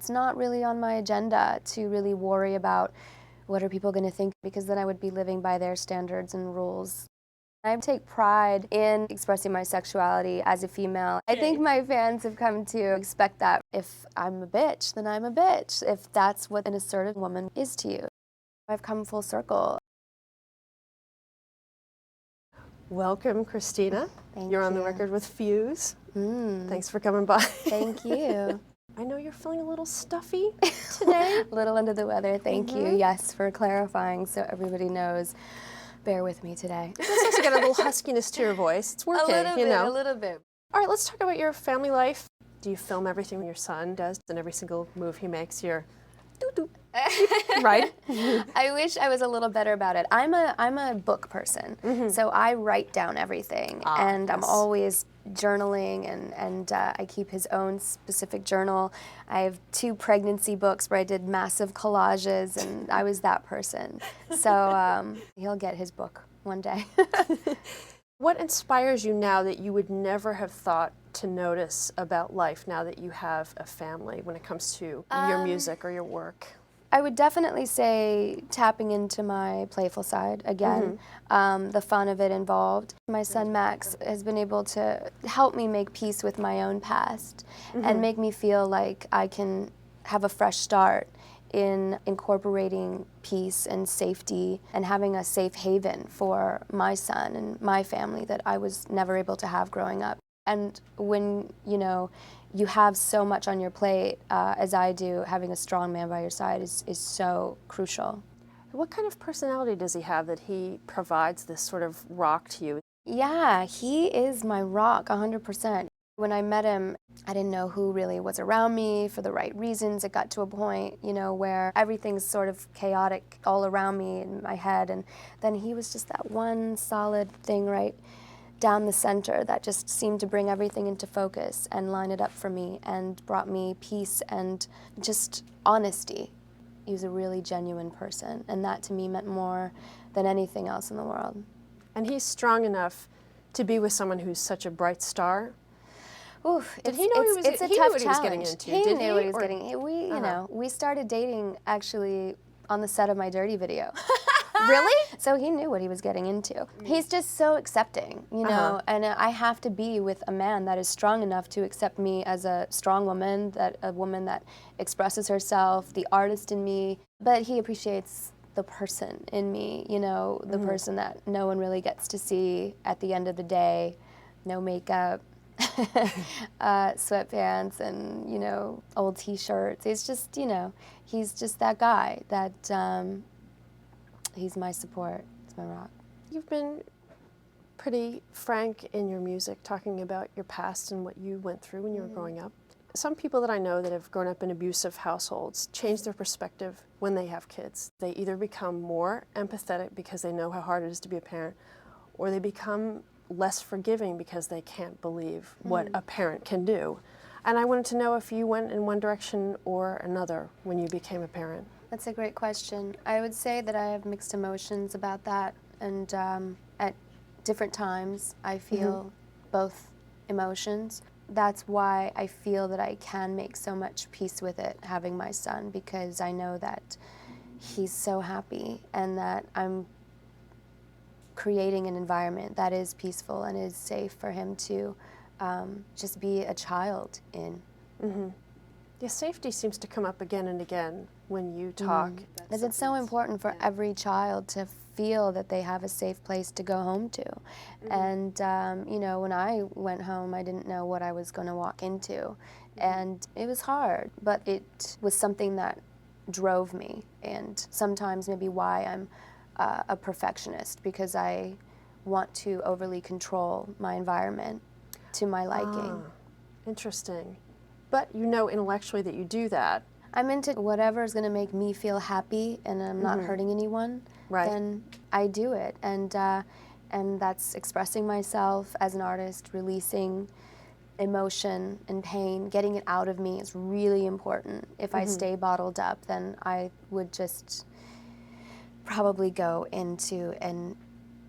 It's not really on my agenda to really worry about what are people going to think, because then I would be living by their standards and rules. I take pride in expressing my sexuality as a female. I think my fans have come to expect that. If I'm a bitch, then I'm a bitch, if that's what an assertive woman is to you. I've come full circle. Welcome, Christina. Thank You're on you. the record with Fuse. Thanks for coming by. Thank you. I know you're feeling a little stuffy today. A little under the weather, thank you. Yes, for clarifying so everybody knows. Bear with me today. It's also got a little huskiness to your voice. It's working, A little bit. All right, let's talk about your family life. Do you film everything your son does, and every single move he makes, you're doo-doo, right? I wish I was a little better about it. I'm a book person, so I write down everything, and I'm always journaling, and I keep his own specific journal. I have 2 pregnancy books where I did massive collages, and I was that person. So he'll get his book one day. What inspires you now that you would never have thought to notice about life now that you have a family when it comes to your music or your work? I would definitely say tapping into my playful side again, the fun of it involved. My son Max has been able to help me make peace with my own past and make me feel like I can have a fresh start in incorporating peace and safety and having a safe haven for my son and my family that I was never able to have growing up. And when, you have so much on your plate, as I do, having a strong man by your side is so crucial. What kind of personality does he have that he provides this sort of rock to you? Yeah, he is my rock, 100%. When I met him, I didn't know who really was around me for the right reasons. It got to a point, where everything's sort of chaotic all around me in my head, and then he was just that one solid thing right down the center that just seemed to bring everything into focus and line it up for me and brought me peace and just honesty. He was a really genuine person, and that to me meant more than anything else in the world. And he's strong enough to be with someone who's such a bright star. Oof, Did he know it's a he tough knew what he was getting into? He Did knew what he was or- getting. We started dating actually on the set of my Dirty video. Really? So he knew what he was getting into. He's just so accepting, and I have to be with a man that is strong enough to accept me as a strong woman, a woman that expresses herself, the artist in me, but he appreciates the person in me, the person that no one really gets to see at the end of the day, no makeup, sweatpants and, old t-shirts. It's just, he's just that guy that, he's my support, he's my rock. You've been pretty frank in your music, talking about your past and what you went through when you were growing up. Some people that I know that have grown up in abusive households change their perspective when they have kids. They either become more empathetic because they know how hard it is to be a parent, or they become less forgiving because they can't believe what a parent can do. And I wanted to know if you went in one direction or another when you became a parent. That's a great question. I would say that I have mixed emotions about that, and at different times I feel both emotions. That's why I feel that I can make so much peace with it, having my son, because I know that he's so happy and that I'm creating an environment that is peaceful and is safe for him to just be a child in. Yeah, safety seems to come up again and again when you talk. Because it's so important for every child to feel that they have a safe place to go home to. And, when I went home, I didn't know what I was going to walk into. And it was hard, but it was something that drove me, and sometimes maybe why I'm a perfectionist, because I want to overly control my environment to my liking. Interesting. But you know intellectually that you do that. I'm into whatever is going to make me feel happy and I'm not hurting anyone, then I do it. And that's expressing myself as an artist, releasing emotion and pain, getting it out of me is really important. If I stay bottled up, then I would just probably go into an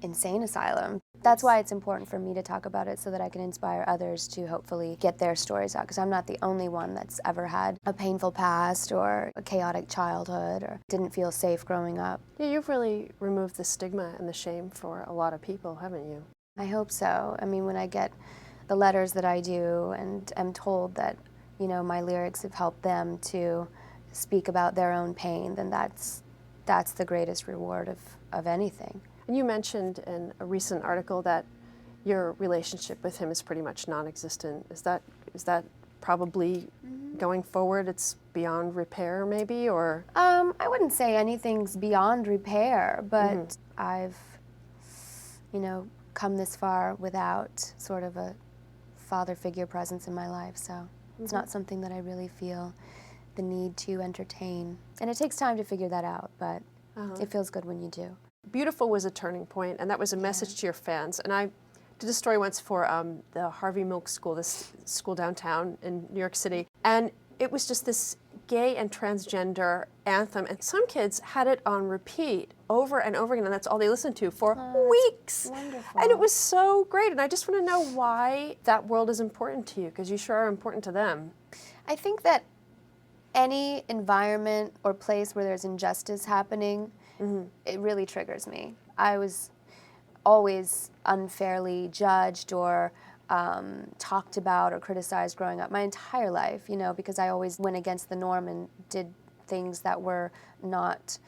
insane asylum. That's why it's important for me to talk about it, so that I can inspire others to hopefully get their stories out, because I'm not the only one that's ever had a painful past or a chaotic childhood or didn't feel safe growing up. Yeah, you've really removed the stigma and the shame for a lot of people, haven't you? I hope so. I mean, when I get the letters that I do and am told that, you know, my lyrics have helped them to speak about their own pain, then that's the greatest reward of anything. And you mentioned in a recent article that your relationship with him is pretty much non-existent. Is that probably going forward, it's beyond repair maybe, or? I wouldn't say anything's beyond repair, but I've, you know, come this far without sort of a father figure presence in my life, so it's not something that I really feel the need to entertain. And it takes time to figure that out, but it feels good when you do. Beautiful was a turning point, and that was a message to your fans. And I did a story once for the Harvey Milk School, this school downtown in New York City, and it was just this gay and transgender anthem, and some kids had it on repeat over and over again, and that's all they listened to for weeks. Wonderful. And it was so great, and I just want to know why that world is important to you, because you sure are important to them. I think that any environment or place where there's injustice happening, it really triggers me. I was always unfairly judged or talked about or criticized growing up my entire life, you know, because I always went against the norm and did things that were not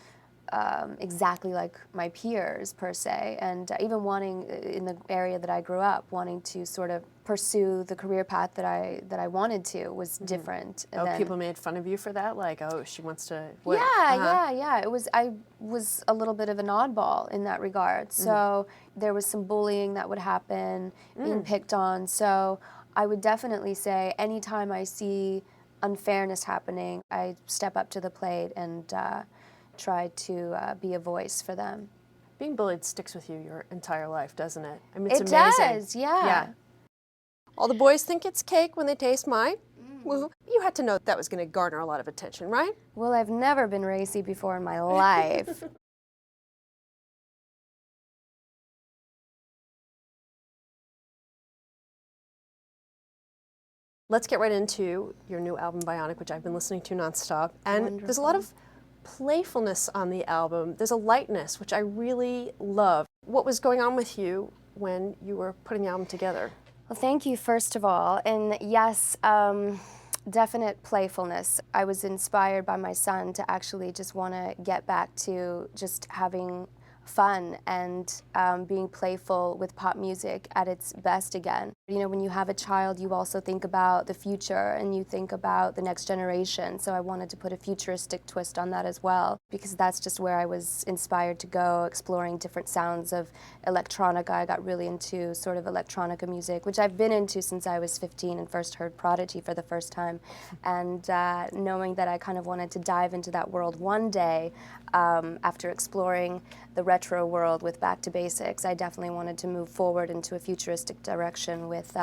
exactly like my peers per se, and even wanting, in the area that I grew up, wanting to sort of pursue the career path that I wanted to was different. Oh, people made fun of you for that? Like, oh, she wants to... What? Yeah. I was a little bit of an oddball in that regard. So there was some bullying that would happen, being picked on. So I would definitely say anytime I see unfairness happening, I step up to the plate and try to be a voice for them. Being bullied sticks with you your entire life, doesn't it? I mean, it's amazing. It does, yeah. All the boys think it's cake when they taste mine. Well, you had to know that was going to garner a lot of attention, right? Well, I've never been racy before in my life. Let's get right into your new album, Bionic, which I've been listening to nonstop. And there's a lot of playfulness on the album. There's a lightness, which I really love. What was going on with you when you were putting the album together? Well, thank you, first of all. And yes, definite playfulness. I was inspired by my son to actually just want to get back to just having fun and being playful with pop music at its best again. You know, when you have a child, you also think about the future and you think about the next generation. So I wanted to put a futuristic twist on that as well, because that's just where I was inspired to go, exploring different sounds of electronica. I got really into sort of electronica music, which I've been into since I was 15 and first heard Prodigy for the first time. And knowing that I kind of wanted to dive into that world one day, after exploring the retro world with Back to Basics, I definitely wanted to move forward into a futuristic direction with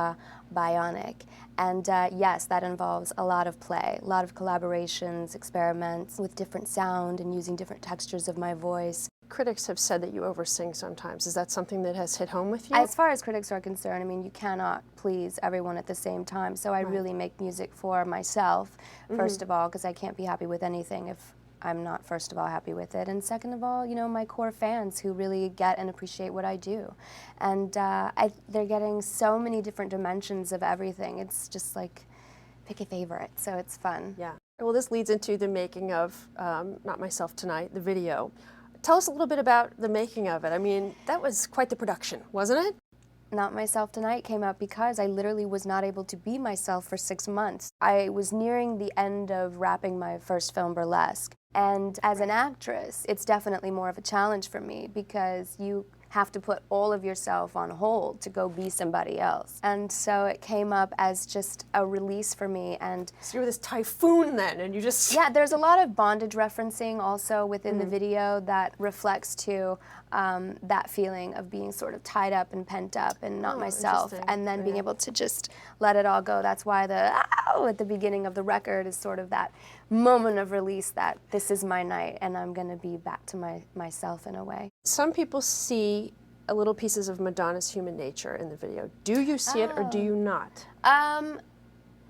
Bionic. And yes, that involves a lot of play, a lot of collaborations, experiments with different sound and using different textures of my voice. Critics have said that you oversing sometimes. Is that something that has hit home with you? As far as critics are concerned, I mean, you cannot please everyone at the same time. So I really make music for myself, first of all, because I can't be happy with anything if I'm not, first of all, happy with it. And second of all, you know, my core fans who really get and appreciate what I do. And they're getting so many different dimensions of everything. It's just like, pick a favorite, so it's fun. Yeah. Well, this leads into the making of Not Myself Tonight, the video. Tell us a little bit about the making of it. I mean, that was quite the production, wasn't it? Not Myself Tonight came out because I literally was not able to be myself for 6 months. I was nearing the end of wrapping my first film, Burlesque. And as an actress, it's definitely more of a challenge for me because you have to put all of yourself on hold to go be somebody else. And so it came up as just a release for me. And so you were this typhoon then, and you just... Yeah, there's a lot of bondage referencing also within the video that reflects to that feeling of being sort of tied up and pent up and not myself, and then being able to just let it all go. That's why the ow at the beginning of the record is sort of that moment of release that this is my night and I'm gonna be back to myself in a way. Some people see little pieces of Madonna's human nature in the video. Do you see it or do you not?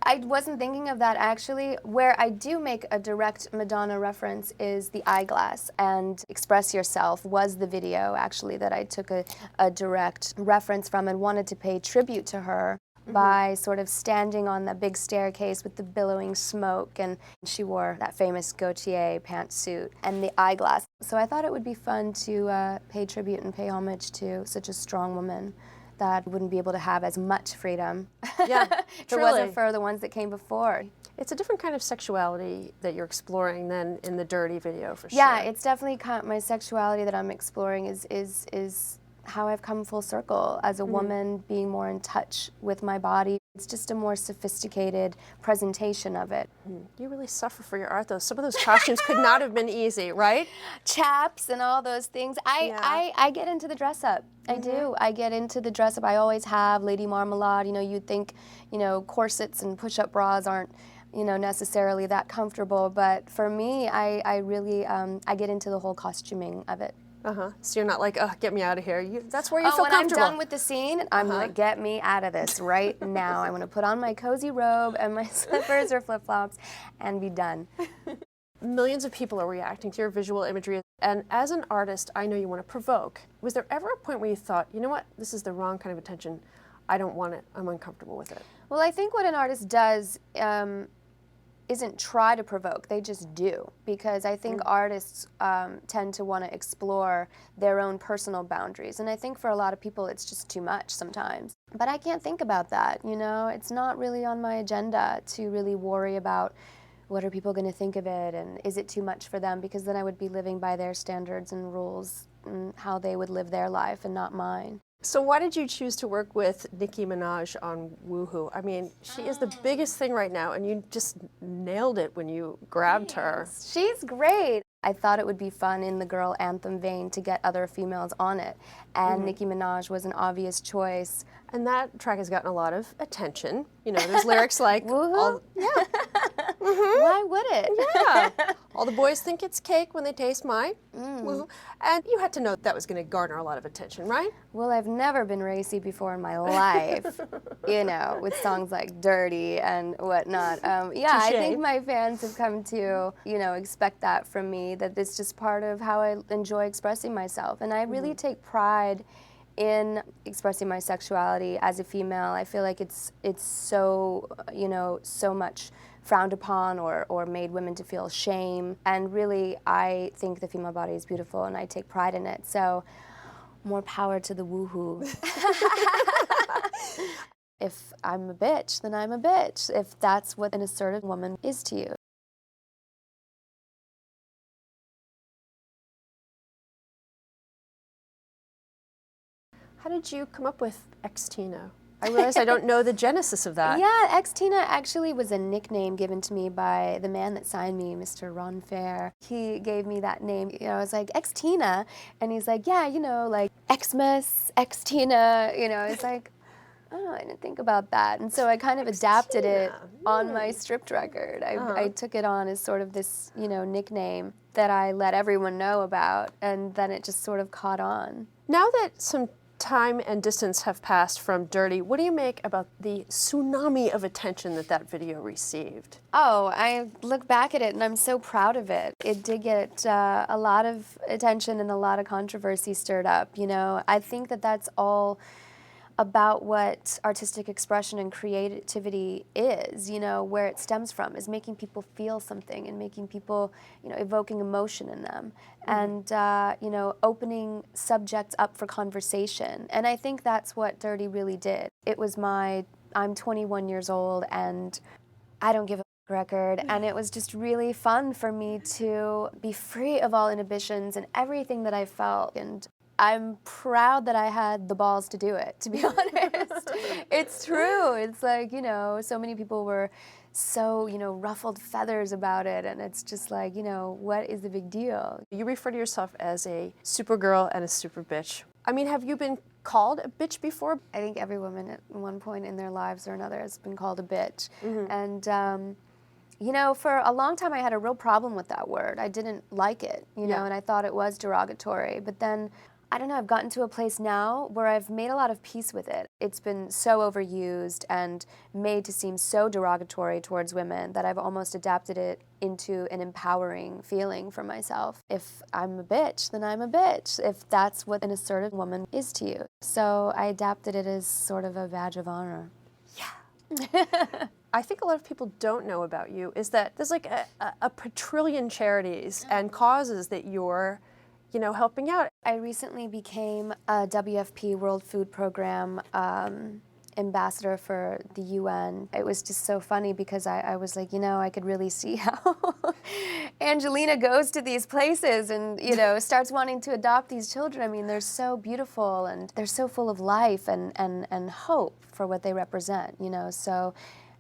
I wasn't thinking of that actually. Where I do make a direct Madonna reference is the eyeglass, and Express Yourself was the video actually that I took a direct reference from and wanted to pay tribute to her by sort of standing on the big staircase with the billowing smoke, and she wore that famous Gautier pantsuit and the eyeglass. So I thought it would be fun to pay tribute and pay homage to such a strong woman that wouldn't be able to have as much freedom Yeah, if it wasn't for the ones that came before. It's a different kind of sexuality that you're exploring than in the Dirty video, for sure. Yeah, it's definitely my sexuality that I'm exploring is how I've come full circle as a woman, being more in touch with my body. It's just a more sophisticated presentation of it. You really suffer for your art, though. Some of those costumes could not have been easy, right? Chaps and all those things. I get into the dress up. I do. I get into the dress up. I always have. Lady Marmalade, you know, you'd think, you know, corsets and push-up bras aren't, you know, necessarily that comfortable, but for me, I really, I get into the whole costuming of it. So you're not like, oh, get me out of here. That's where you feel when comfortable. I'm done with the scene, I'm like, get me out of this right now. I'm gonna put on my cozy robe and my slippers or flip-flops and be done. Millions of people are reacting to your visual imagery, and as an artist, I know you want to provoke. Was there ever a point where you thought, you know what, this is the wrong kind of attention, I don't want it, I'm uncomfortable with it? Well, I think what an artist does isn't try to provoke, they just do. Because I think artists tend to want to explore their own personal boundaries. And I think for a lot of people it's just too much sometimes. But I can't think about that, you know? It's not really on my agenda to really worry about what are people going to think of it and is it too much for them, because then I would be living by their standards and rules and how they would live their life and not mine. So why did you choose to work with Nicki Minaj on Woohoo? I mean, she is the biggest thing right now, and you just nailed it when you grabbed her. She's great. I thought it would be fun in the girl anthem vein to get other females on it, and Nicki Minaj was an obvious choice. And that track has gotten a lot of attention. You know, there's lyrics like, Woohoo? yeah. Why would it? Yeah. All the boys think it's cake when they taste my woohoo. And you had to know that was going to garner a lot of attention, right? Well, I've never been racy before in my life, you know, with songs like Dirty and whatnot. Yeah, I think my fans have come to, you know, expect that from me, that it's just part of how I enjoy expressing myself. And I really take pride in expressing my sexuality as a female. I feel like it's so, you know, so much frowned upon or made women to feel shame. And really, I think the female body is beautiful and I take pride in it. So more power to the woohoo. If I'm a bitch, then I'm a bitch, if that's what an assertive woman is to you. How did you come up with X-Tina? I realize I don't know the genesis of that. Yeah, X-Tina actually was a nickname given to me by the man that signed me, Mr. Ron Fair. He gave me that name. You know, I was like, X-Tina? And he's like, yeah, you know, like Xmas, X-Tina, you know, it's like, oh, I didn't think about that. And so I kind of adapted it on my stripped record. I took it on as sort of this, you know, nickname that I let everyone know about, and then it just sort of caught on. Now that some time and distance have passed from Dirty, what do you make about the tsunami of attention that that video received? Oh, I look back at it and I'm so proud of it. It did get a lot of attention and a lot of controversy stirred up, you know. I think that that's all about what artistic expression and creativity is, you know, where it stems from, is making people feel something and making people, you know, evoking emotion in them and, you know, opening subjects up for conversation. And I think that's what Dirty really did. It was I'm 21 years old and I don't give a record, and it was just really fun for me to be free of all inhibitions and everything that I felt. And I'm proud that I had the balls to do it, to be honest. It's true. It's like, you know, so many people were so, you know, ruffled feathers about it, and it's just like, you know, what is the big deal? You refer to yourself as a super girl and a super bitch. I mean, have you been called a bitch before? I think every woman at one point in their lives or another has been called a bitch. And, you know, for a long time I had a real problem with that word. I didn't like it, you know, and I thought it was derogatory. But then I don't know, I've gotten to a place now where I've made a lot of peace with it. It's been so overused and made to seem so derogatory towards women that I've almost adapted it into an empowering feeling for myself. If I'm a bitch, then I'm a bitch, if that's what an assertive woman is to you. So I adapted it as sort of a badge of honor. Yeah. I think a lot of people don't know about you is that there's like a quadrillion charities and causes that you're, you know, helping out. I recently became a WFP World Food Program ambassador for the UN. It was just so funny because I was like, you know, I could really see how Angelina goes to these places and, you know, starts wanting to adopt these children. I mean, they're so beautiful and they're so full of life and hope for what they represent, you know. So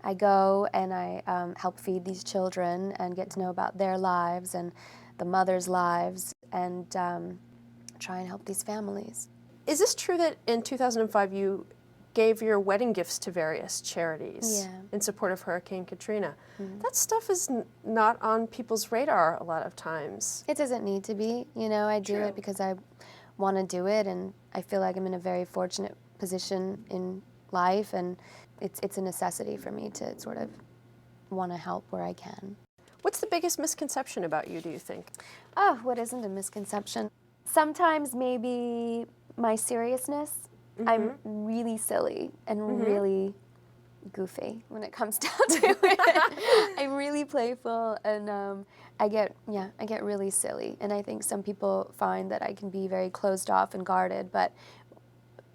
I go and I help feed these children and get to know about their lives and the mothers' lives and try and help these families. Is this true that in 2005 you gave your wedding gifts to various charities in support of Hurricane Katrina? That stuff is not on people's radar a lot of times. It doesn't need to be, you know, I do it because I want to do it and I feel like I'm in a very fortunate position in life and it's a necessity for me to sort of want to help where I can. What's the biggest misconception about you, do you think? Oh, what isn't a misconception? Sometimes maybe my seriousness. I'm really silly and really goofy when it comes down to it. I'm really playful and I get really silly. And I think some people find that I can be very closed off and guarded, but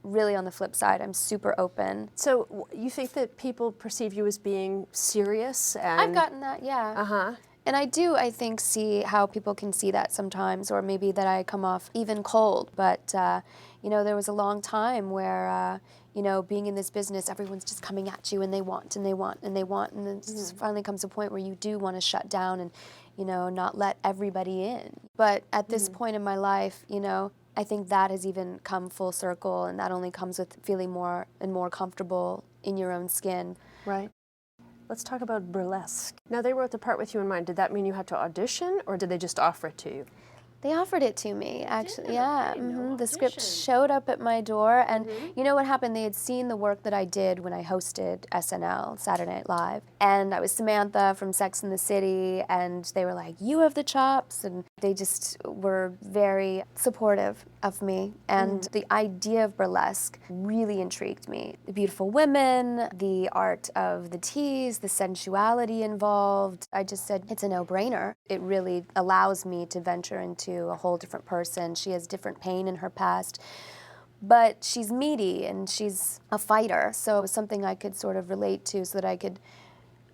really on the flip side, I'm super open. So you think that people perceive you as being serious? And I've gotten that, yeah. And I do, I think, see how people can see that sometimes, or maybe that I come off even cold. But, you know, there was a long time where, you know, being in this business, everyone's just coming at you and they want and they want and they want. And then it just finally comes a point where you do want to shut down and, you know, not let everybody in. But at this point in my life, you know, I think that has even come full circle, and that only comes with feeling more and more comfortable in your own skin. Right. Let's talk about Burlesque. Now, they wrote the part with you in mind. Did that mean you had to audition, or did they just offer it to you? They offered it to me, actually, yeah. The script showed up at my door, and you know what happened? They had seen the work that I did when I hosted SNL, Saturday Night Live. And I was Samantha from Sex and the City, and they were like, you have the chops, and they just were very supportive of me. And the idea of burlesque really intrigued me. The beautiful women, the art of the tease, the sensuality involved. I just said, it's a no-brainer. It really allows me to venture into a whole different person. She has different pain in her past, but she's meaty and she's a fighter. So it was something I could sort of relate to so that I could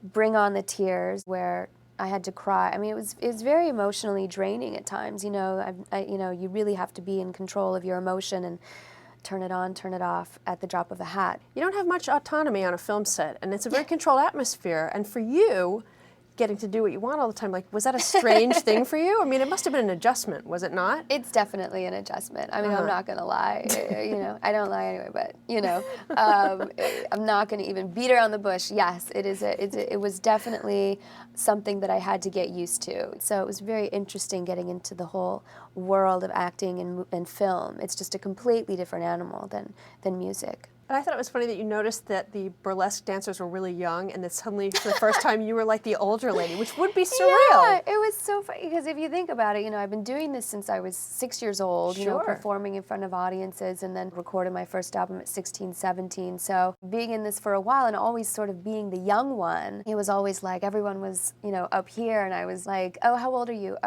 bring on the tears where I had to cry. I mean, it was very emotionally draining at times. You know, you know, you really have to be in control of your emotion and turn it on, turn it off at the drop of a hat. You don't have much autonomy on a film set, and it's a very controlled atmosphere. And for you, getting to do what you want all the time, like, was that a strange thing for you? I mean, it must have been an adjustment, was it not? It's definitely an adjustment. I mean, I'm not gonna lie, you know, I don't lie anyway, but, you know, I'm not gonna even beat around the bush. Yes, it was definitely something that I had to get used to. So it was very interesting getting into the whole world of acting and film. It's just a completely different animal than music. And I thought it was funny that you noticed that the burlesque dancers were really young and that suddenly for the first time you were like the older lady, which would be surreal. Yeah, it was so funny because if you think about it, you know, I've been doing this since I was 6 years old, you know, performing in front of audiences and then recorded my first album at 16, 17. So being in this for a while and always sort of being the young one, it was always like everyone was, you know, up here and I was like, oh, how old are you?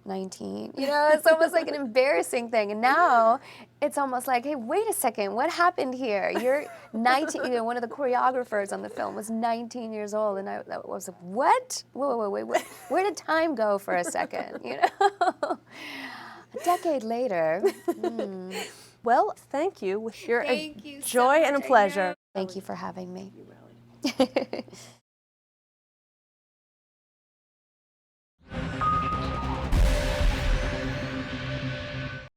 19. You know, it's almost like an embarrassing thing. And now it's almost like, hey, wait a second, what happened here? You're 19. You know, one of the choreographers on the film was 19 years old, and I was like, what? Whoa, wait, where did time go for a second? You know, a decade later. Well, thank you. With your Thank you joy so and a much, pleasure. Thank you for having me.